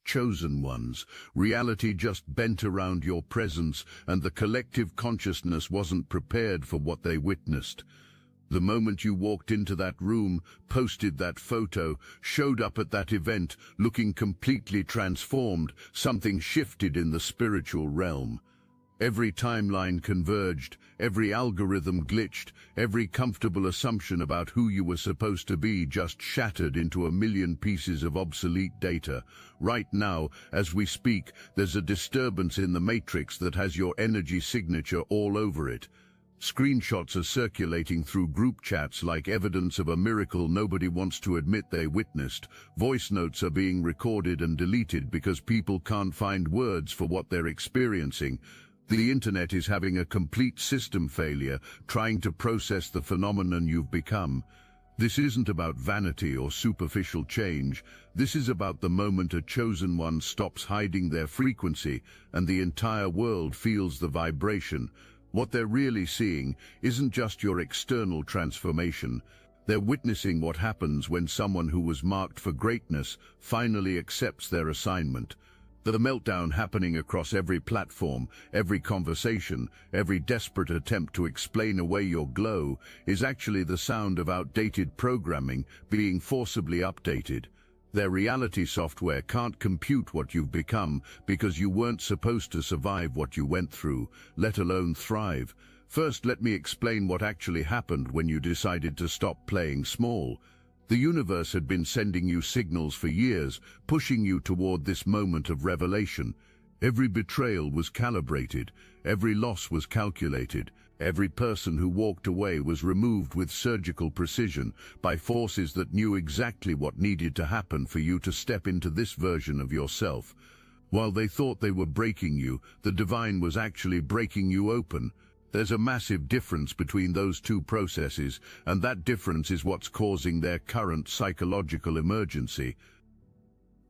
chosen ones. Reality just bent around your presence, and the collective consciousness wasn't prepared for what they witnessed. The moment you walked into that room, posted that photo, showed up at that event, looking completely transformed, something shifted in the spiritual realm. Every timeline converged, every algorithm glitched, every comfortable assumption about who you were supposed to be just shattered into a million pieces of obsolete data. Right now, as we speak, there's a disturbance in the matrix that has your energy signature all over it. Screenshots are circulating through group chats like evidence of a miracle nobody wants to admit they witnessed. Voice notes are being recorded and deleted because people can't find words for what they're experiencing. The internet is having a complete system failure, trying to process the phenomenon you've become. This isn't about vanity or superficial change. This is about the moment a chosen one stops hiding their frequency and the entire world feels the vibration. What they're really seeing isn't just your external transformation. They're witnessing what happens when someone who was marked for greatness finally accepts their assignment. The meltdown happening across every platform, every conversation, every desperate attempt to explain away your glow is actually the sound of outdated programming being forcibly updated. Their reality software can't compute what you've become because you weren't supposed to survive what you went through, let alone thrive. First, let me explain what actually happened when you decided to stop playing small. The universe had been sending you signals for years, pushing you toward this moment of revelation. Every betrayal was calibrated, every loss was calculated, every person who walked away was removed with surgical precision by forces that knew exactly what needed to happen for you to step into this version of yourself. While they thought they were breaking you, the divine was actually breaking you open. There's a massive difference between those two processes, and that difference is what's causing their current psychological emergency.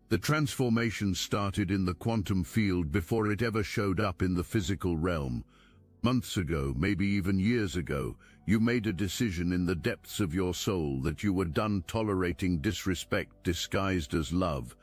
The transformation started in the quantum field before it ever showed up in the physical realm. Months ago, maybe even years ago, you made a decision in the depths of your soul that you were done tolerating disrespect disguised as love.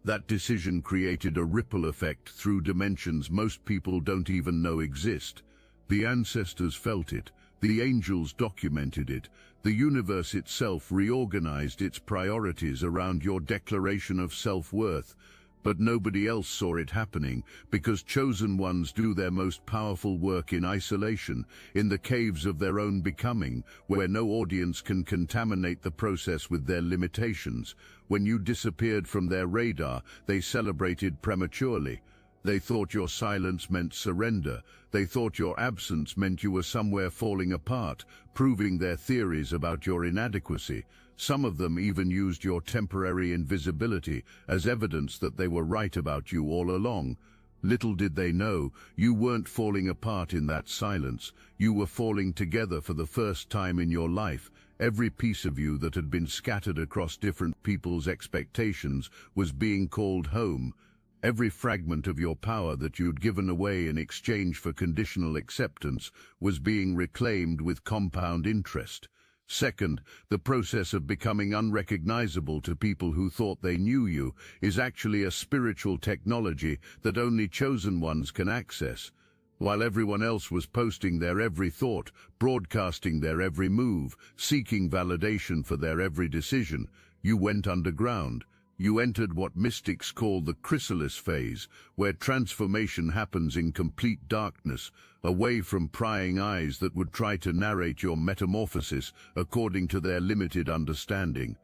That decision created a ripple effect through dimensions most people don't even know exist. The ancestors felt it, the angels documented it, the universe itself reorganized its priorities around your declaration of self-worth. But nobody else saw it happening, because chosen ones do their most powerful work in isolation, in the caves of their own becoming, where no audience can contaminate the process with their limitations. When you disappeared from their radar, they celebrated prematurely. They thought your silence meant surrender. They thought your absence meant you were somewhere falling apart, proving their theories about your inadequacy. Some of them even used your temporary invisibility as evidence that they were right about you all along. Little did they know, you weren't falling apart in that silence. You were falling together for the first time in your life. Every piece of you that had been scattered across different people's expectations was being called home. Every fragment of your power that you'd given away in exchange for conditional acceptance was being reclaimed with compound interest. Second, the process of becoming unrecognizable to people who thought they knew you is actually a spiritual technology that only chosen ones can access. While everyone else was posting their every thought, broadcasting their every move, seeking validation for their every decision, you went underground. You entered what mystics call the chrysalis phase, where transformation happens in complete darkness, away from prying eyes that would try to narrate your metamorphosis according to their limited understanding.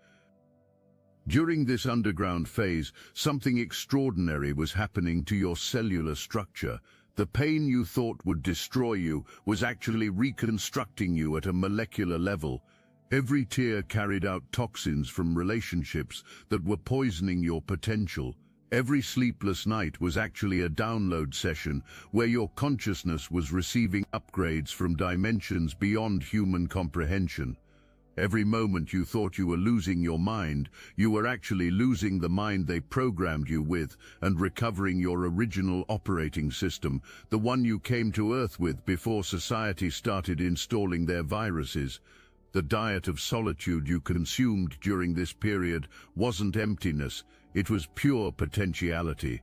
During this underground phase, something extraordinary was happening to your cellular structure. The pain you thought would destroy you was actually reconstructing you at a molecular level. Every tear carried out toxins from relationships that were poisoning your potential. Every sleepless night was actually a download session where your consciousness was receiving upgrades from dimensions beyond human comprehension. Every moment you thought you were losing your mind, you were actually losing the mind they programmed you with and recovering your original operating system, the one you came to Earth with before society started installing their viruses. The diet of solitude you consumed during this period wasn't emptiness, it was pure potentiality.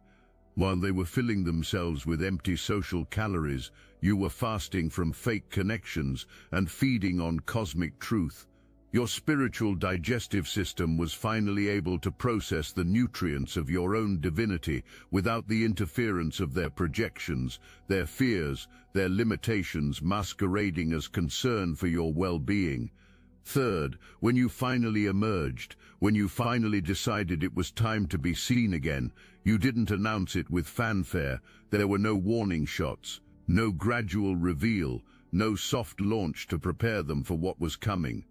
While they were filling themselves with empty social calories, you were fasting from fake connections and feeding on cosmic truth. Your spiritual digestive system was finally able to process the nutrients of your own divinity without the interference of their projections, their fears, their limitations masquerading as concern for your well-being. Third, when you finally emerged, when you finally decided it was time to be seen again, you didn't announce it with fanfare. There were no warning shots, no gradual reveal, no soft launch to prepare them for what was coming.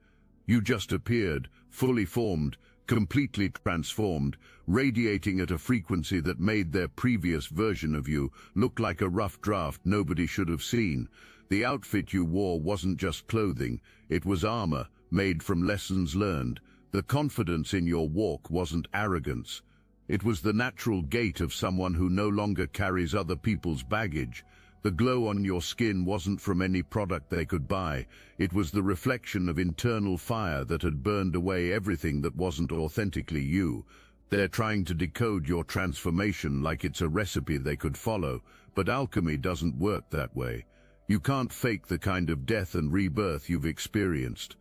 You just appeared, fully formed, completely transformed, radiating at a frequency that made their previous version of you look like a rough draft nobody should have seen. The outfit you wore wasn't just clothing, it was armor, made from lessons learned. The confidence in your walk wasn't arrogance. It was the natural gait of someone who no longer carries other people's baggage. The glow on your skin wasn't from any product they could buy. It was the reflection of internal fire that had burned away everything that wasn't authentically you. They're trying to decode your transformation like it's a recipe they could follow, but alchemy doesn't work that way. You can't fake the kind of death and rebirth you've experienced.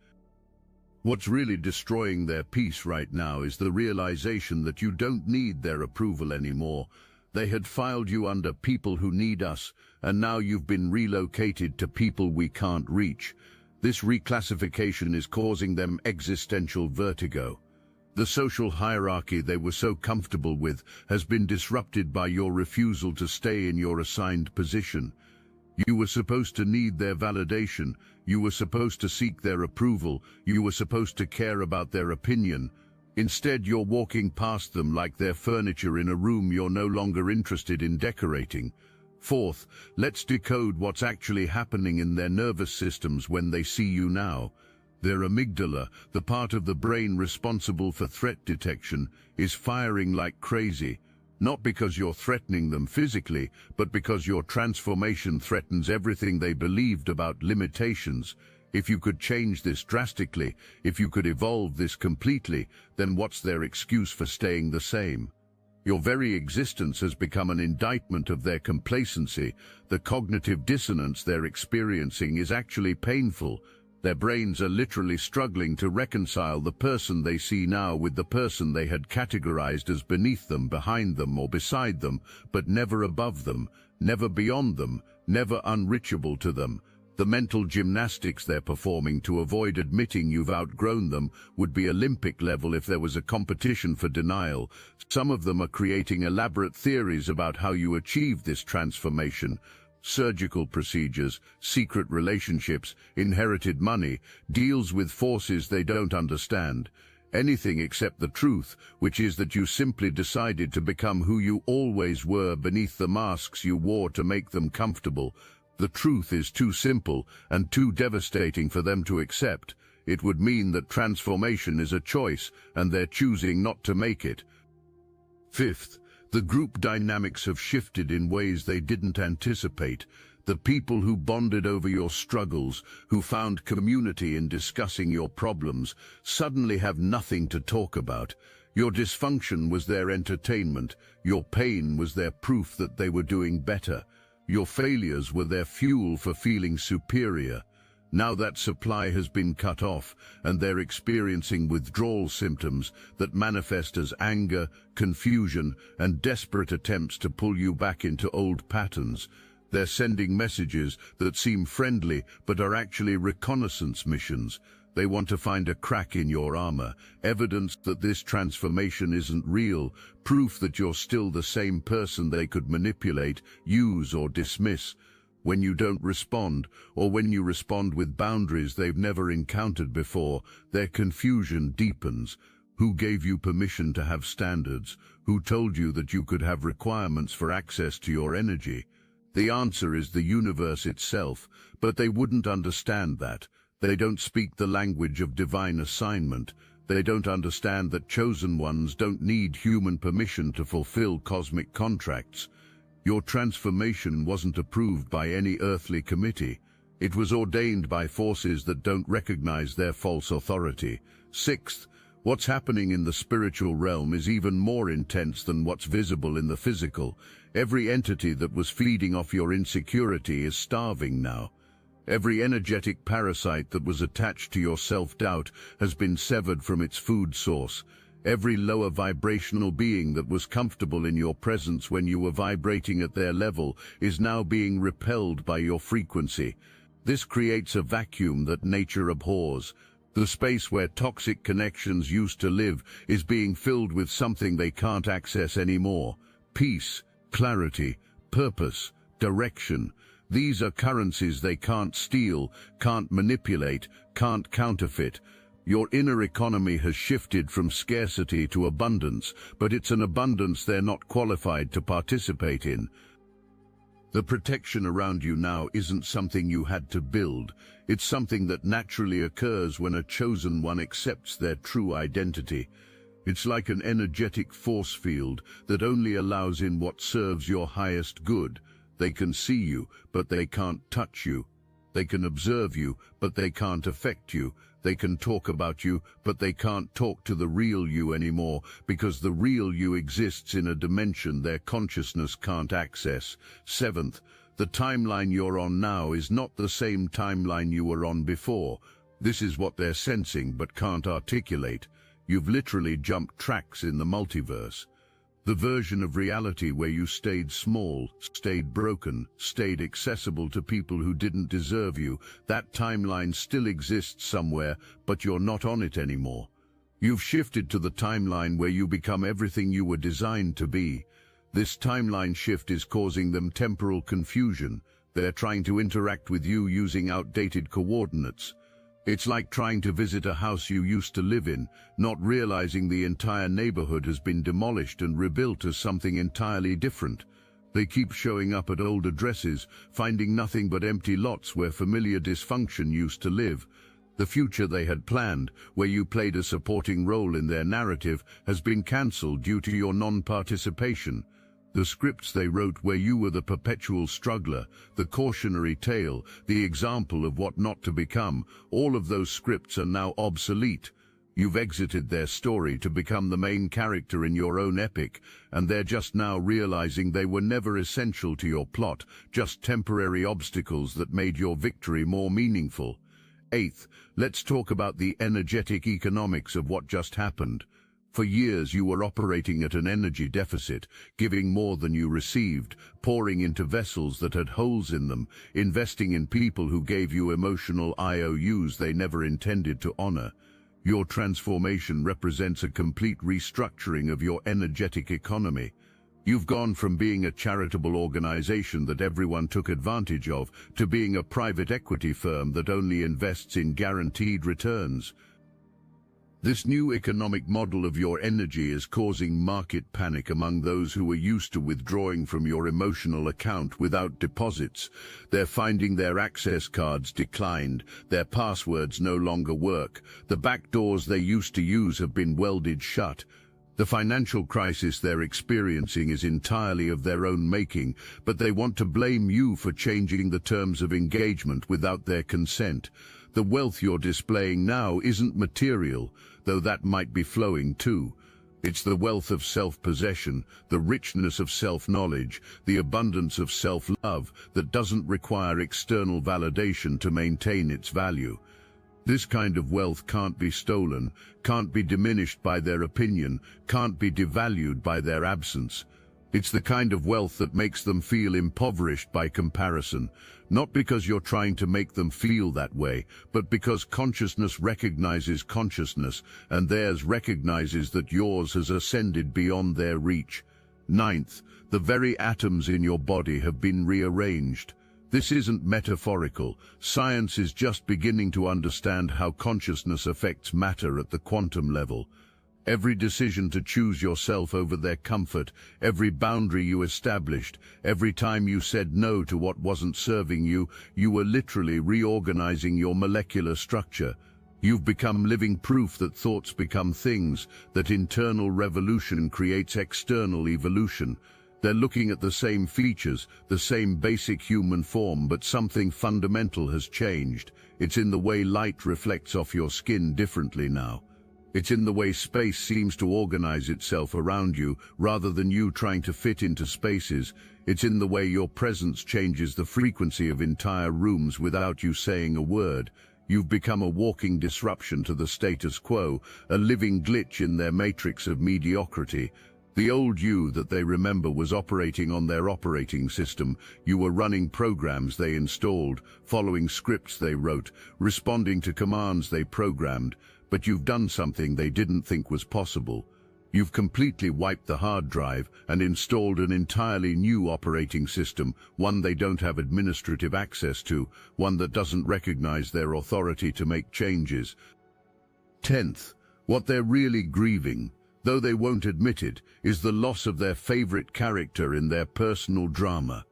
What's really destroying their peace right now is the realization that you don't need their approval anymore. They had filed you under people who need us, and now you've been relocated to people we can't reach. This reclassification is causing them existential vertigo. The social hierarchy they were so comfortable with has been disrupted by your refusal to stay in your assigned position. You were supposed to need their validation, you were supposed to seek their approval, you were supposed to care about their opinion. Instead, you're walking past them like they're furniture in a room you're no longer interested in decorating. Fourth, let's decode what's actually happening in their nervous systems when they see you now. Their amygdala, the part of the brain responsible for threat detection, is firing like crazy. Not because you're threatening them physically, but because your transformation threatens everything they believed about limitations. If you could change this drastically, if you could evolve this completely, then what's their excuse for staying the same? Your very existence has become an indictment of their complacency. The cognitive dissonance they're experiencing is actually painful. Their brains are literally struggling to reconcile the person they see now with the person they had categorized as beneath them, behind them, or beside them, but never above them, never beyond them, never unreachable to them. The mental gymnastics they're performing to avoid admitting you've outgrown them would be Olympic level if there was a competition for denial. Some of them are creating elaborate theories about how you achieve this transformation. Surgical procedures, secret relationships, inherited money, deals with forces they don't understand. Anything except the truth, which is that you simply decided to become who you always were beneath the masks you wore to make them comfortable. The truth is too simple and too devastating for them to accept. It would mean that transformation is a choice, and they're choosing not to make it. Fifth, the group dynamics have shifted in ways they didn't anticipate. The people who bonded over your struggles, who found community in discussing your problems, suddenly have nothing to talk about. Your dysfunction was their entertainment. Your pain was their proof that they were doing better. Your failures were their fuel for feeling superior. Now that supply has been cut off, and they're experiencing withdrawal symptoms that manifest as anger, confusion, and desperate attempts to pull you back into old patterns. They're sending messages that seem friendly but are actually reconnaissance missions. They want to find a crack in your armor, evidence that this transformation isn't real, proof that you're still the same person they could manipulate, use, or dismiss. When you don't respond, or when you respond with boundaries they've never encountered before, their confusion deepens. Who gave you permission to have standards? Who told you that you could have requirements for access to your energy? The answer is the universe itself, but they wouldn't understand that. They don't speak the language of divine assignment. They don't understand that chosen ones don't need human permission to fulfill cosmic contracts. Your transformation wasn't approved by any earthly committee. It was ordained by forces that don't recognize their false authority. Sixth, what's happening in the spiritual realm is even more intense than what's visible in the physical. Every entity that was feeding off your insecurity is starving now. Every energetic parasite that was attached to your self-doubt has been severed from its food source. Every lower vibrational being that was comfortable in your presence when you were vibrating at their level is now being repelled by your frequency. This creates a vacuum that nature abhors. The space where toxic connections used to live is being filled with something they can't access anymore. Peace, clarity, purpose, direction. These are currencies they can't steal, can't manipulate, can't counterfeit. Your inner economy has shifted from scarcity to abundance, but it's an abundance they're not qualified to participate in. The protection around you now isn't something you had to build. It's something that naturally occurs when a chosen one accepts their true identity. It's like an energetic force field that only allows in what serves your highest good. They can see you, but they can't touch you. They can observe you, but they can't affect you. They can talk about you, but they can't talk to the real you anymore, because the real you exists in a dimension their consciousness can't access. Seventh, the timeline you're on now is not the same timeline you were on before. This is what they're sensing but can't articulate. You've literally jumped tracks in the multiverse. The version of reality where you stayed small, stayed broken, stayed accessible to people who didn't deserve you, that timeline still exists somewhere, but you're not on it anymore. You've shifted to the timeline where you become everything you were designed to be. This timeline shift is causing them temporal confusion. They're trying to interact with you using outdated coordinates. It's like trying to visit a house you used to live in, not realizing the entire neighborhood has been demolished and rebuilt as something entirely different. They keep showing up at old addresses, finding nothing but empty lots where familiar dysfunction used to live. The future they had planned, where you played a supporting role in their narrative, has been cancelled due to your non-participation. The scripts they wrote where you were the perpetual struggler, the cautionary tale, the example of what not to become, all of those scripts are now obsolete. You've exited their story to become the main character in your own epic, and they're just now realizing they were never essential to your plot, just temporary obstacles that made your victory more meaningful. Eighth, let's talk about the energetic economics of what just happened. For years you were operating at an energy deficit, giving more than you received, pouring into vessels that had holes in them, investing in people who gave you emotional IOUs they never intended to honor. Your transformation represents a complete restructuring of your energetic economy. You've gone from being a charitable organization that everyone took advantage of to being a private equity firm that only invests in guaranteed returns. This new economic model of your energy is causing market panic among those who were used to withdrawing from your emotional account without deposits. They're finding their access cards declined, their passwords no longer work, the back doors they used to use have been welded shut. The financial crisis they're experiencing is entirely of their own making, but they want to blame you for changing the terms of engagement without their consent. The wealth you're displaying now isn't material, though that might be flowing too. It's the wealth of self-possession, the richness of self-knowledge, the abundance of self-love that doesn't require external validation to maintain its value. This kind of wealth can't be stolen, can't be diminished by their opinion, can't be devalued by their absence. It's the kind of wealth that makes them feel impoverished by comparison, not because you're trying to make them feel that way, but because consciousness recognizes consciousness, and theirs recognizes that yours has ascended beyond their reach. Ninth, the very atoms in your body have been rearranged. This isn't metaphorical. Science is just beginning to understand how consciousness affects matter at the quantum level. Every decision to choose yourself over their comfort, every boundary you established, every time you said no to what wasn't serving you, you were literally reorganizing your molecular structure. You've become living proof that thoughts become things, that internal revolution creates external evolution. They're looking at the same features, the same basic human form, but something fundamental has changed. It's in the way light reflects off your skin differently now. It's in the way space seems to organize itself around you, rather than you trying to fit into spaces. It's in the way your presence changes the frequency of entire rooms without you saying a word. You've become a walking disruption to the status quo, a living glitch in their matrix of mediocrity. The old you that they remember was operating on their operating system. You were running programs they installed, following scripts they wrote, responding to commands they programmed. But you've done something they didn't think was possible. You've completely wiped the hard drive and installed an entirely new operating system, one they don't have administrative access to, one that doesn't recognize their authority to make changes. 10th, what they're really grieving, though they won't admit it, is the loss of their favorite character in their personal drama.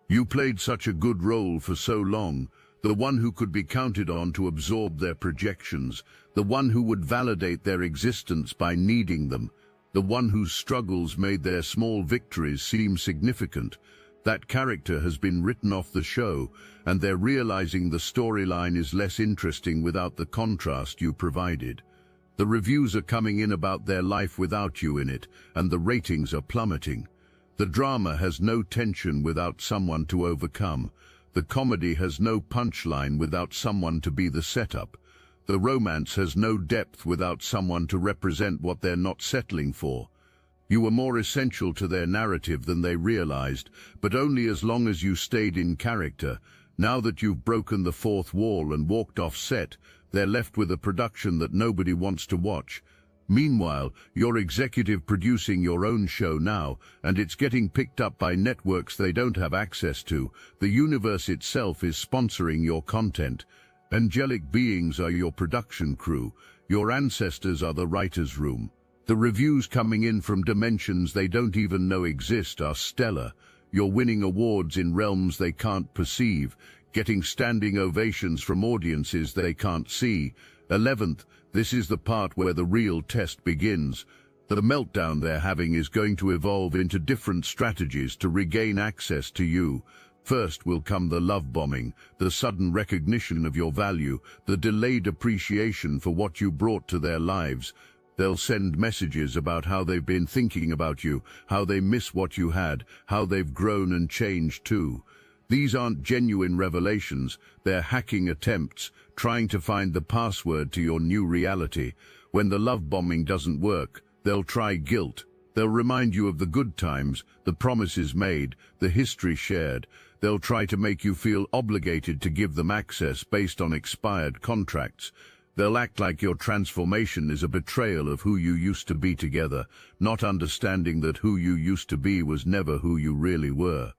You played such a good role for so long, the one who could be counted on to absorb their projections, the one who would validate their existence by needing them, the one whose struggles made their small victories seem significant. That character has been written off the show, and they're realizing the storyline is less interesting without the contrast you provided. The reviews are coming in about their life without you in it, and the ratings are plummeting. The drama has no tension without someone to overcome. The comedy has no punchline without someone to be the setup. The romance has no depth without someone to represent what they're not settling for. You were more essential to their narrative than they realized, but only as long as you stayed in character. Now that you've broken the fourth wall and walked off set, they're left with a production that nobody wants to watch. Meanwhile, you're executive producing your own show now, and it's getting picked up by networks they don't have access to. The universe itself is sponsoring your content. Angelic beings are your production crew. Your ancestors are the writer's room. The reviews coming in from dimensions they don't even know exist are stellar. You're winning awards in realms they can't perceive, getting standing ovations from audiences they can't see. 11th, this is the part where the real test begins. The meltdown they're having is going to evolve into different strategies to regain access to you. First will come the love bombing, the sudden recognition of your value, the delayed appreciation for what you brought to their lives. They'll send messages about how they've been thinking about you, how they miss what you had, how they've grown and changed too. These aren't genuine revelations, they're hacking attempts, trying to find the password to your new reality. When the love bombing doesn't work, they'll try guilt. They'll remind you of the good times, the promises made, the history shared. They'll try to make you feel obligated to give them access based on expired contracts. They'll act like your transformation is a betrayal of who you used to be together, not understanding that who you used to be was never who you really were.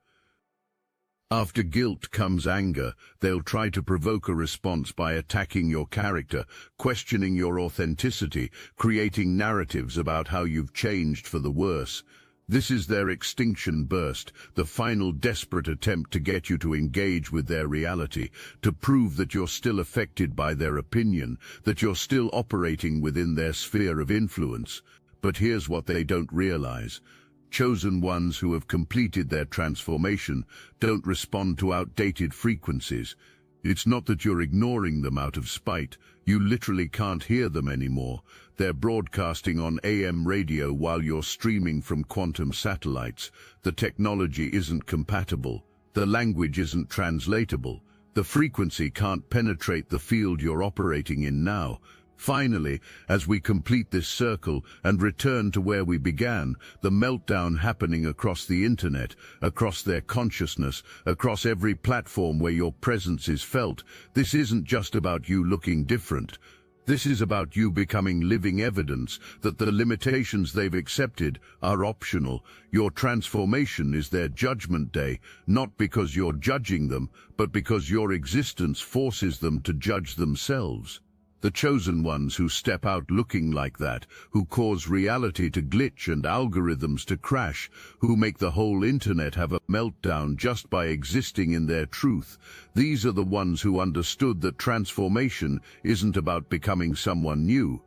After guilt comes anger. They'll try to provoke a response by attacking your character, questioning your authenticity, creating narratives about how you've changed for the worse. This is their extinction burst, the final desperate attempt to get you to engage with their reality, to prove that you're still affected by their opinion, that you're still operating within their sphere of influence. But here's what they don't realize. Chosen ones who have completed their transformation don't respond to outdated frequencies. It's not that you're ignoring them out of spite. You literally can't hear them anymore. They're broadcasting on AM radio while you're streaming from quantum satellites. The technology isn't compatible. The language isn't translatable. The frequency can't penetrate the field you're operating in now. Finally, as we complete this circle and return to where we began, the meltdown happening across the internet, across their consciousness, across every platform where your presence is felt, this isn't just about you looking different. This is about you becoming living evidence that the limitations they've accepted are optional. Your transformation is their judgment day, not because you're judging them, but because your existence forces them to judge themselves. The chosen ones who step out looking like that, who cause reality to glitch and algorithms to crash, who make the whole internet have a meltdown just by existing in their truth, these are the ones who understood that transformation isn't about becoming someone new,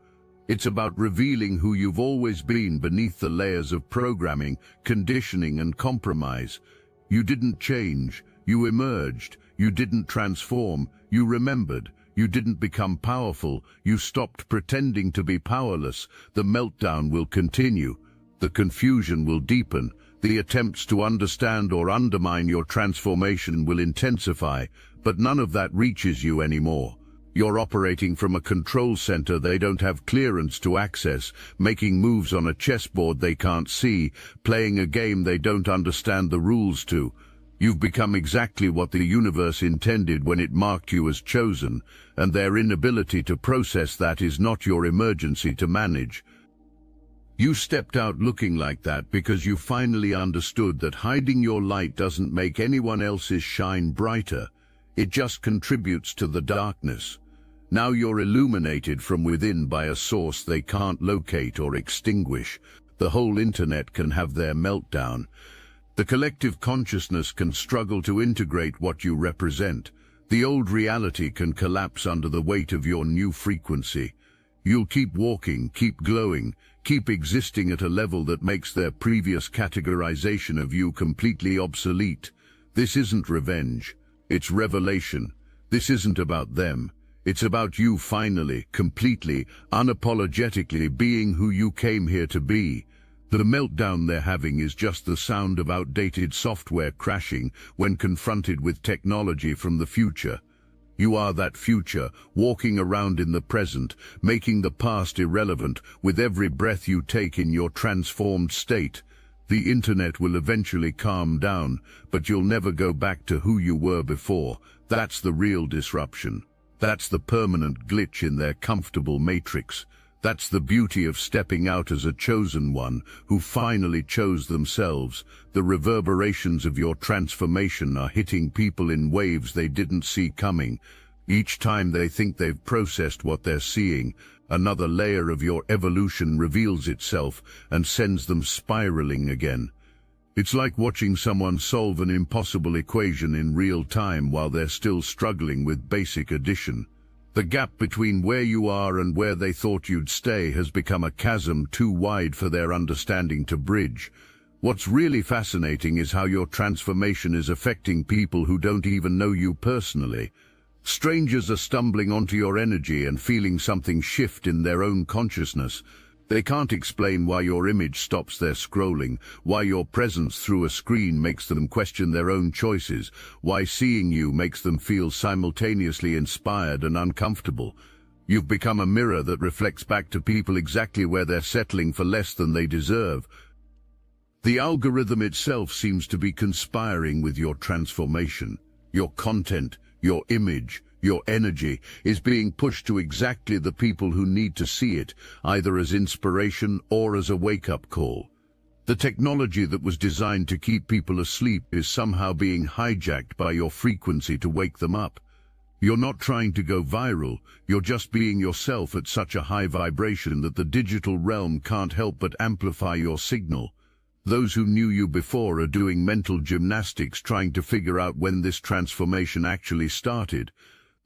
It's about revealing who you've always been beneath the layers of programming, conditioning, and compromise. You didn't change, you emerged. You didn't transform, you remembered. You didn't become powerful, you stopped pretending to be powerless. The meltdown will continue. The confusion will deepen. The attempts to understand or undermine your transformation will intensify, but none of that reaches you anymore. You're operating from a control center they don't have clearance to access, making moves on a chessboard they can't see, playing a game they don't understand the rules to. You've become exactly what the universe intended when it marked you as chosen, and their inability to process that is not your emergency to manage. You stepped out looking like that because you finally understood that hiding your light doesn't make anyone else's shine brighter. It just contributes to the darkness. Now you're illuminated from within by a source they can't locate or extinguish. The whole internet can have their meltdown. The collective consciousness can struggle to integrate what you represent. The old reality can collapse under the weight of your new frequency. You'll keep walking, keep glowing, keep existing at a level that makes their previous categorization of you completely obsolete. This isn't revenge. It's revelation. This isn't about them. It's about you finally, completely, unapologetically being who you came here to be. The meltdown they're having is just the sound of outdated software crashing when confronted with technology from the future. You are that future, walking around in the present, making the past irrelevant with every breath you take in your transformed state. The internet will eventually calm down, but you'll never go back to who you were before. That's the real disruption. That's the permanent glitch in their comfortable matrix. That's the beauty of stepping out as a chosen one who finally chose themselves. The reverberations of your transformation are hitting people in waves they didn't see coming. Each time they think they've processed what they're seeing, another layer of your evolution reveals itself and sends them spiraling again. It's like watching someone solve an impossible equation in real time while they're still struggling with basic addition. The gap between where you are and where they thought you'd stay has become a chasm too wide for their understanding to bridge. What's really fascinating is how your transformation is affecting people who don't even know you personally. Strangers are stumbling onto your energy and feeling something shift in their own consciousness. They can't explain why your image stops their scrolling, why your presence through a screen makes them question their own choices, why seeing you makes them feel simultaneously inspired and uncomfortable. You've become a mirror that reflects back to people exactly where they're settling for less than they deserve. The algorithm itself seems to be conspiring with your transformation. Your content, your image, your energy is being pushed to exactly the people who need to see it, either as inspiration or as a wake-up call. The technology that was designed to keep people asleep is somehow being hijacked by your frequency to wake them up. You're not trying to go viral, you're just being yourself at such a high vibration that the digital realm can't help but amplify your signal. Those who knew you before are doing mental gymnastics trying to figure out when this transformation actually started.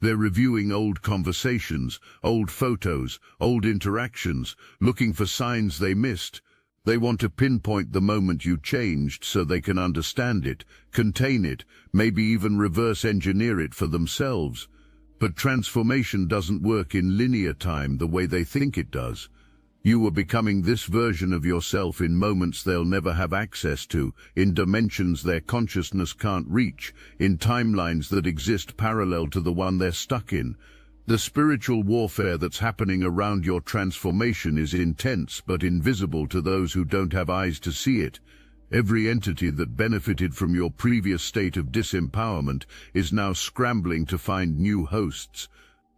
They're reviewing old conversations, old photos, old interactions, looking for signs they missed. They want to pinpoint the moment you changed so they can understand it, contain it, maybe even reverse engineer it for themselves. But transformation doesn't work in linear time the way they think it does. You are becoming this version of yourself in moments they'll never have access to, in dimensions their consciousness can't reach, in timelines that exist parallel to the one they're stuck in. The spiritual warfare that's happening around your transformation is intense but invisible to those who don't have eyes to see it. Every entity that benefited from your previous state of disempowerment is now scrambling to find new hosts.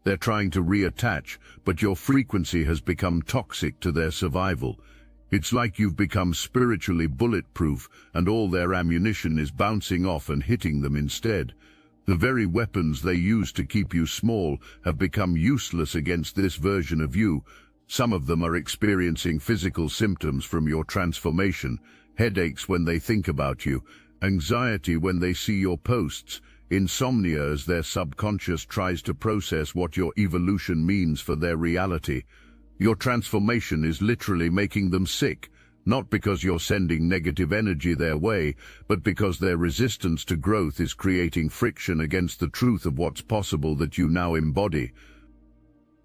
They're trying to reattach, but your frequency has become toxic to their survival. It's like you've become spiritually bulletproof, and all their ammunition is bouncing off and hitting them instead. The very weapons they use to keep you small have become useless against this version of you. Some of them are experiencing physical symptoms from your transformation, headaches when they think about you, anxiety when they see your posts, insomnia as their subconscious tries to process what your evolution means for their reality. Your transformation is literally making them sick, not because you're sending negative energy their way, but because their resistance to growth is creating friction against the truth of what's possible that you now embody.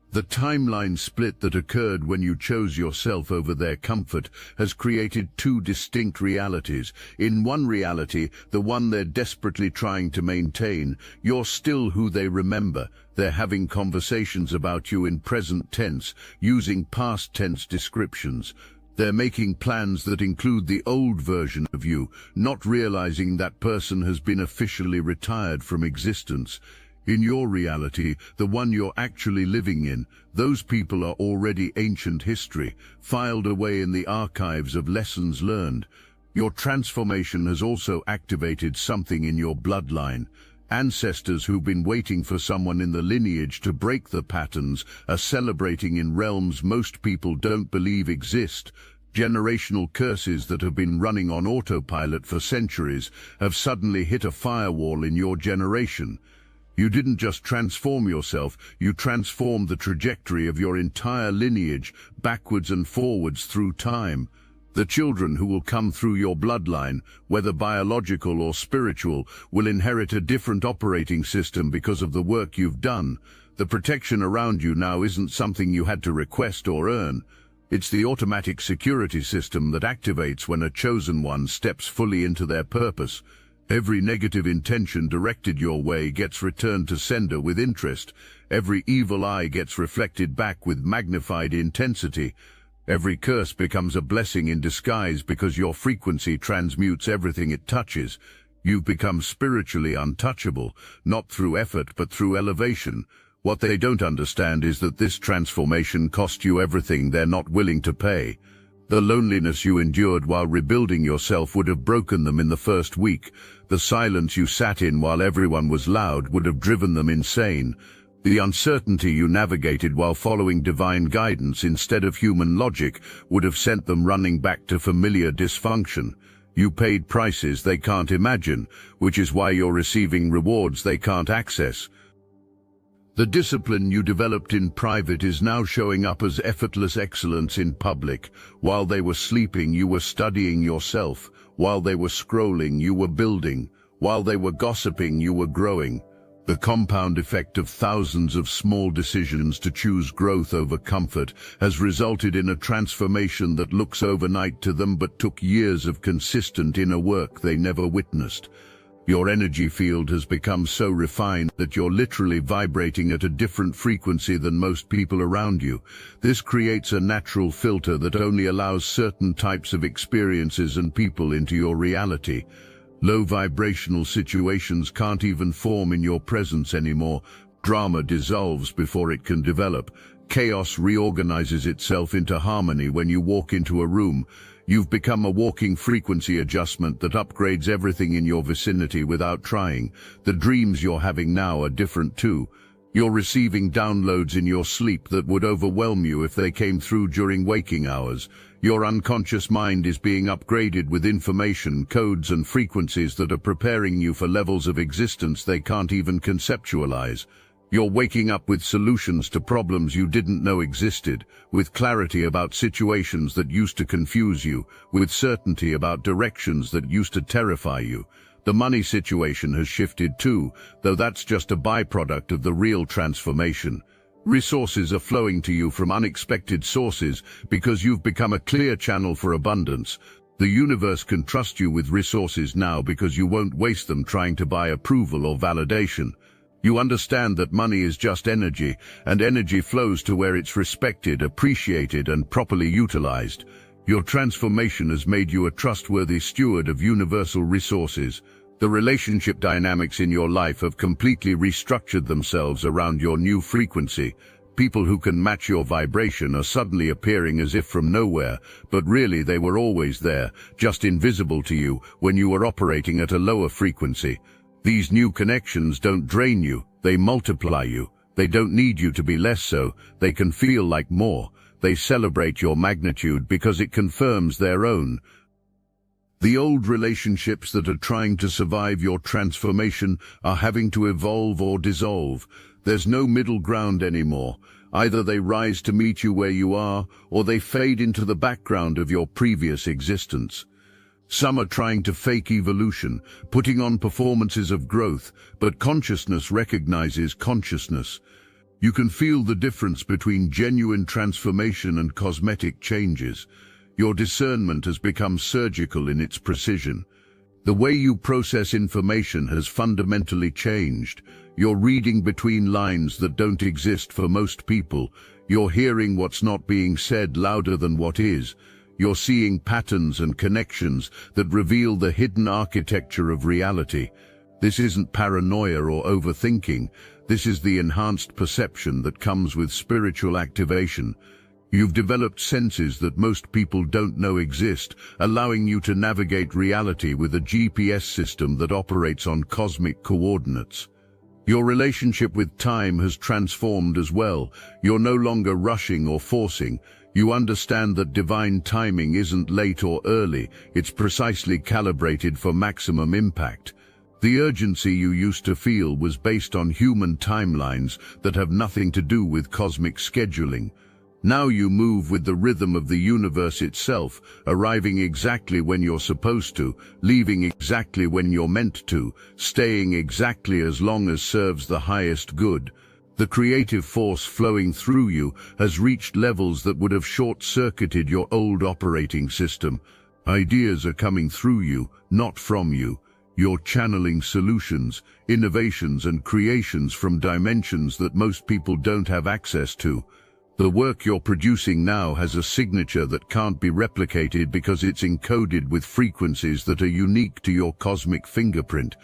The timeline split that occurred when you chose yourself over their comfort has created two distinct realities. In one reality, the one they're desperately trying to maintain, you're still who they remember. They're having conversations about you in present tense, using past tense descriptions. They're making plans that include the old version of you, not realizing that person has been officially retired from existence. In your reality, the one you're actually living in, those people are already ancient history, filed away in the archives of lessons learned. Your transformation has also activated something in your bloodline. Ancestors who've been waiting for someone in the lineage to break the patterns are celebrating in realms most people don't believe exist. Generational curses that have been running on autopilot for centuries have suddenly hit a firewall in your generation. You didn't just transform yourself, you transformed the trajectory of your entire lineage, backwards and forwards through time. The children who will come through your bloodline, whether biological or spiritual, will inherit a different operating system because of the work you've done. The protection around you now isn't something you had to request or earn. It's the automatic security system that activates when a chosen one steps fully into their purpose. Every negative intention directed your way gets returned to sender with interest. Every evil eye gets reflected back with magnified intensity. Every curse becomes a blessing in disguise because your frequency transmutes everything it touches. You've become spiritually untouchable, not through effort but through elevation. What they don't understand is that this transformation cost you everything they're not willing to pay. The loneliness you endured while rebuilding yourself would have broken them in the first week. The silence you sat in while everyone was loud would have driven them insane. The uncertainty you navigated while following divine guidance instead of human logic would have sent them running back to familiar dysfunction. You paid prices they can't imagine, which is why you're receiving rewards they can't access. The discipline you developed in private is now showing up as effortless excellence in public. While they were sleeping, you were studying yourself. While they were scrolling, you were building. While they were gossiping, you were growing. The compound effect of thousands of small decisions to choose growth over comfort has resulted in a transformation that looks overnight to them but took years of consistent inner work they never witnessed. Your energy field has become so refined that you're literally vibrating at a different frequency than most people around you. This creates a natural filter that only allows certain types of experiences and people into your reality. Low vibrational situations can't even form in your presence anymore. Drama dissolves before it can develop. Chaos reorganizes itself into harmony when you walk into a room. You've become a walking frequency adjustment that upgrades everything in your vicinity without trying. The dreams you're having now are different too. You're receiving downloads in your sleep that would overwhelm you if they came through during waking hours. Your unconscious mind is being upgraded with information, codes and frequencies that are preparing you for levels of existence they can't even conceptualize. You're waking up with solutions to problems you didn't know existed, with clarity about situations that used to confuse you, with certainty about directions that used to terrify you. The money situation has shifted too, though that's just a byproduct of the real transformation. Resources are flowing to you from unexpected sources because you've become a clear channel for abundance. The universe can trust you with resources now because you won't waste them trying to buy approval or validation. You understand that money is just energy, and energy flows to where it's respected, appreciated, and properly utilized. Your transformation has made you a trustworthy steward of universal resources. The relationship dynamics in your life have completely restructured themselves around your new frequency. People who can match your vibration are suddenly appearing as if from nowhere, but really they were always there, just invisible to you when you were operating at a lower frequency. These new connections don't drain you, they multiply you. They don't need you to be less so, they can feel like more. They celebrate your magnitude because it confirms their own. The old relationships that are trying to survive your transformation are having to evolve or dissolve. There's no middle ground anymore. Either they rise to meet you where you are, or they fade into the background of your previous existence. Some are trying to fake evolution, putting on performances of growth, but consciousness recognizes consciousness. You can feel the difference between genuine transformation and cosmetic changes. Your discernment has become surgical in its precision. The way you process information has fundamentally changed. You're reading between lines that don't exist for most people. You're hearing what's not being said louder than what is. You're seeing patterns and connections that reveal the hidden architecture of reality. This isn't paranoia or overthinking. This is the enhanced perception that comes with spiritual activation. You've developed senses that most people don't know exist, allowing you to navigate reality with a GPS system that operates on cosmic coordinates. Your relationship with time has transformed as well. You're no longer rushing or forcing. You understand that divine timing isn't late or early, it's precisely calibrated for maximum impact. The urgency you used to feel was based on human timelines that have nothing to do with cosmic scheduling. Now you move with the rhythm of the universe itself, arriving exactly when you're supposed to, leaving exactly when you're meant to, staying exactly as long as serves the highest good. The creative force flowing through you has reached levels that would have short-circuited your old operating system. Ideas are coming through you, not from you. You're channeling solutions, innovations and creations from dimensions that most people don't have access to. The work you're producing now has a signature that can't be replicated because it's encoded with frequencies that are unique to your cosmic fingerprint.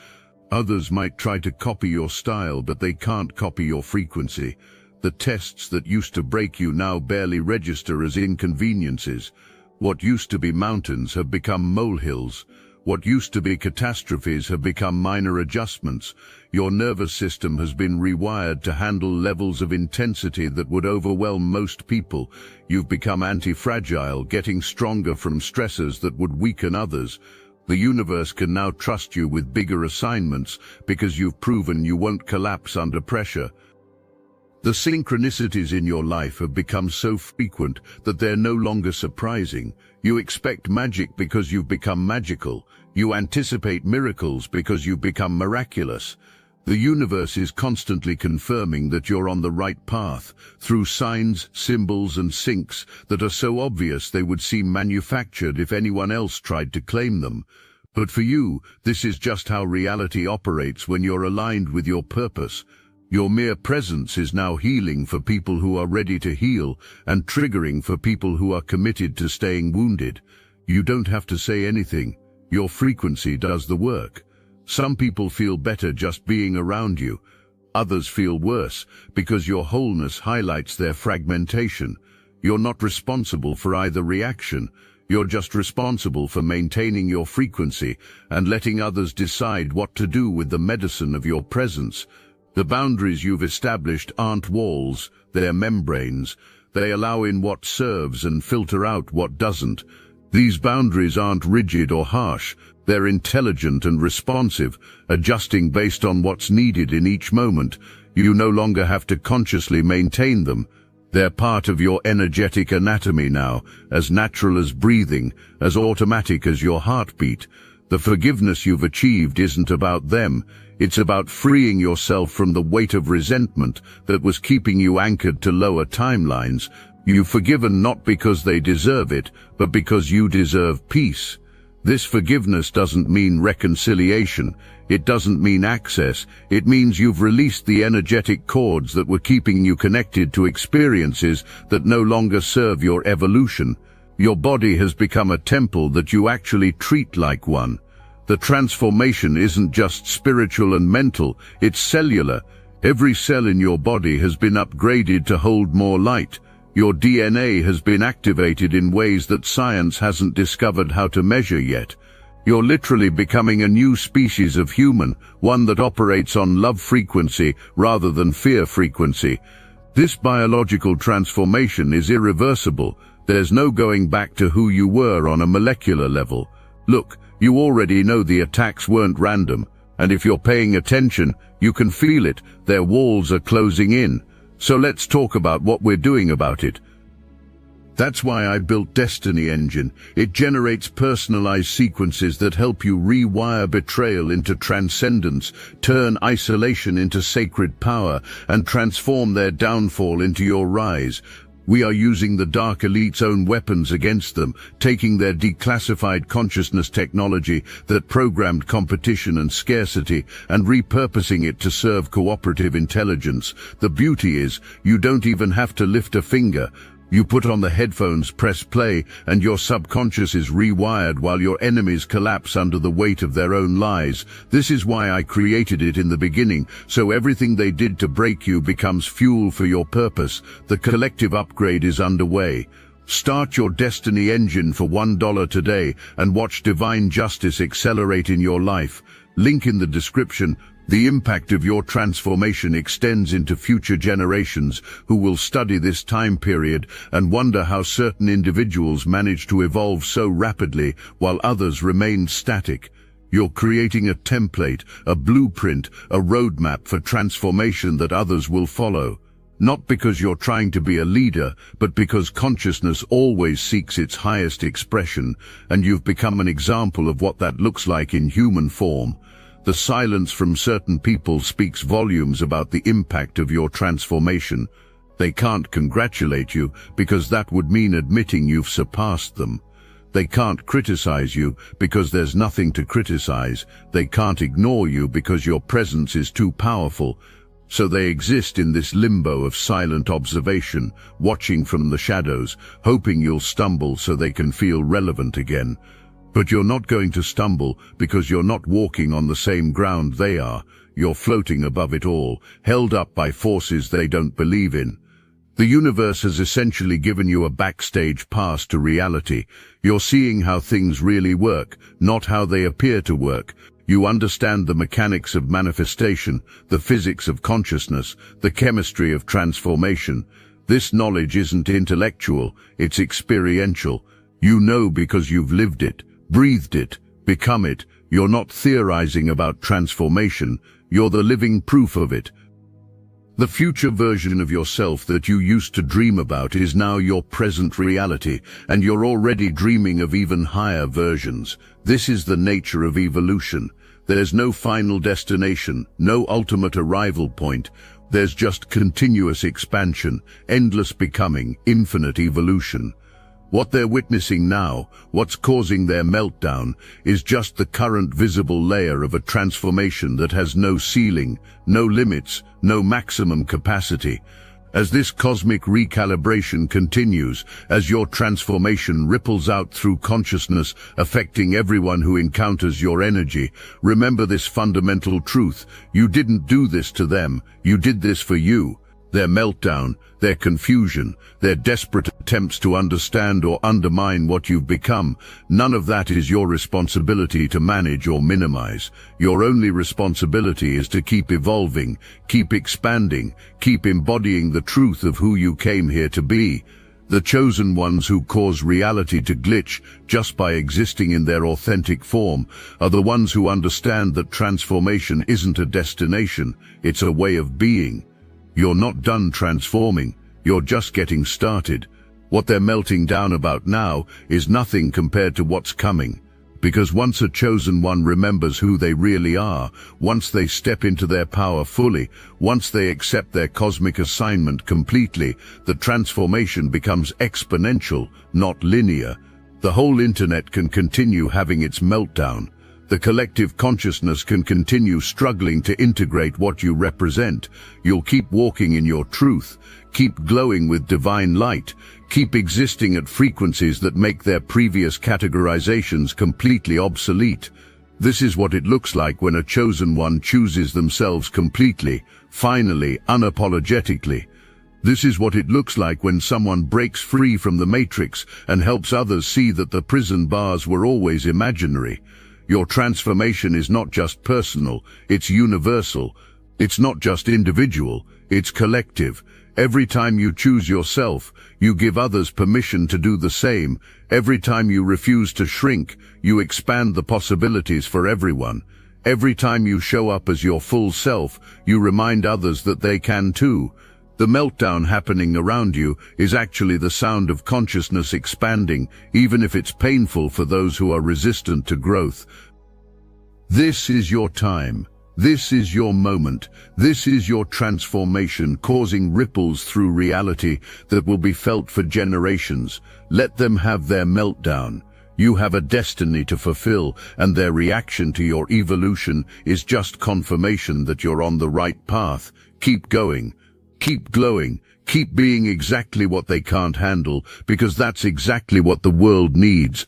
Others might try to copy your style, but they can't copy your frequency. The tests that used to break you now barely register as inconveniences. What used to be mountains have become molehills. What used to be catastrophes have become minor adjustments. Your nervous system has been rewired to handle levels of intensity that would overwhelm most people. You've become anti-fragile, getting stronger from stressors that would weaken others. The universe can now trust you with bigger assignments because you've proven you won't collapse under pressure. The synchronicities in your life have become so frequent that they're no longer surprising. You expect magic because you've become magical. You anticipate miracles because you've become miraculous. The universe is constantly confirming that you're on the right path, through signs, symbols and syncs that are so obvious they would seem manufactured if anyone else tried to claim them. But for you, this is just how reality operates when you're aligned with your purpose. Your mere presence is now healing for people who are ready to heal and triggering for people who are committed to staying wounded. You don't have to say anything. Your frequency does the work. Some people feel better just being around you. Others feel worse because your wholeness highlights their fragmentation. You're not responsible for either reaction. You're just responsible for maintaining your frequency and letting others decide what to do with the medicine of your presence. The boundaries you've established aren't walls, they're membranes. They allow in what serves and filter out what doesn't. These boundaries aren't rigid or harsh. They're intelligent and responsive, adjusting based on what's needed in each moment. You no longer have to consciously maintain them. They're part of your energetic anatomy now, as natural as breathing, as automatic as your heartbeat. The forgiveness you've achieved isn't about them. It's about freeing yourself from the weight of resentment that was keeping you anchored to lower timelines. You've forgiven not because they deserve it, but because you deserve peace. This forgiveness doesn't mean reconciliation. It doesn't mean access. It means you've released the energetic cords that were keeping you connected to experiences that no longer serve your evolution. Your body has become a temple that you actually treat like one. The transformation isn't just spiritual and mental, it's cellular. Every cell in your body has been upgraded to hold more light. Your DNA has been activated in ways that science hasn't discovered how to measure yet. You're literally becoming a new species of human, one that operates on love frequency rather than fear frequency. This biological transformation is irreversible. There's no going back to who you were on a molecular level. Look, you already know the attacks weren't random, and if you're paying attention, you can feel it. Their walls are closing in. So let's talk about what we're doing about it. That's why I built Destiny Engine. It generates personalized sequences that help you rewire betrayal into transcendence, turn isolation into sacred power, and transform their downfall into your rise. We are using the Dark Elite's own weapons against them, taking their declassified consciousness technology that programmed competition and scarcity and repurposing it to serve cooperative intelligence. The beauty is, you don't even have to lift a finger. You put on the headphones, press play, and your subconscious is rewired while your enemies collapse under the weight of their own lies. This is why I created it in the beginning, so everything they did to break you becomes fuel for your purpose. The collective upgrade is underway. Start your Destiny Engine for $1 today and watch divine justice accelerate in your life. Link in the description. The impact of your transformation extends into future generations who will study this time period and wonder how certain individuals manage to evolve so rapidly while others remain static. You're creating a template, a blueprint, a roadmap for transformation that others will follow. Not because you're trying to be a leader, but because consciousness always seeks its highest expression, and you've become an example of what that looks like in human form. The silence from certain people speaks volumes about the impact of your transformation. They can't congratulate you because that would mean admitting you've surpassed them. They can't criticize you because there's nothing to criticize. They can't ignore you because your presence is too powerful. So they exist in this limbo of silent observation, watching from the shadows, hoping you'll stumble so they can feel relevant again. But you're not going to stumble because you're not walking on the same ground they are. You're floating above it all, held up by forces they don't believe in. The universe has essentially given you a backstage pass to reality. You're seeing how things really work, not how they appear to work. You understand the mechanics of manifestation, the physics of consciousness, the chemistry of transformation. This knowledge isn't intellectual, it's experiential. You know because you've lived it. Breathed it, become it. You're not theorizing about transformation, you're the living proof of it. The future version of yourself that you used to dream about is now your present reality, and you're already dreaming of even higher versions. This is the nature of evolution. There's no final destination, no ultimate arrival point. There's just continuous expansion, endless becoming, infinite evolution. What they're witnessing now, what's causing their meltdown, is just the current visible layer of a transformation that has no ceiling, no limits, no maximum capacity. As this cosmic recalibration continues, as your transformation ripples out through consciousness, affecting everyone who encounters your energy, remember this fundamental truth. You didn't do this to them, you did this for you. Their meltdown, their confusion, their desperate attempts to understand or undermine what you've become, none of that is your responsibility to manage or minimize. Your only responsibility is to keep evolving, keep expanding, keep embodying the truth of who you came here to be. The chosen ones who cause reality to glitch just by existing in their authentic form are the ones who understand that transformation isn't a destination, it's a way of being. You're not done transforming, you're just getting started. What they're melting down about now is nothing compared to what's coming. Because once a chosen one remembers who they really are, once they step into their power fully, once they accept their cosmic assignment completely, the transformation becomes exponential, not linear. The whole internet can continue having its meltdown. The collective consciousness can continue struggling to integrate what you represent. You'll keep walking in your truth, keep glowing with divine light, keep existing at frequencies that make their previous categorizations completely obsolete. This is what it looks like when a chosen one chooses themselves completely, finally, unapologetically. This is what it looks like when someone breaks free from the matrix and helps others see that the prison bars were always imaginary. Your transformation is not just personal, it's universal. It's not just individual, it's collective. Every time you choose yourself, you give others permission to do the same. Every time you refuse to shrink, you expand the possibilities for everyone. Every time you show up as your full self, you remind others that they can too. The meltdown happening around you is actually the sound of consciousness expanding, even if it's painful for those who are resistant to growth. This is your time. This is your moment. This is your transformation, causing ripples through reality that will be felt for generations. Let them have their meltdown. You have a destiny to fulfill, and their reaction to your evolution is just confirmation that you're on the right path. Keep going. Keep glowing. Keep being exactly what they can't handle, because that's exactly what the world needs.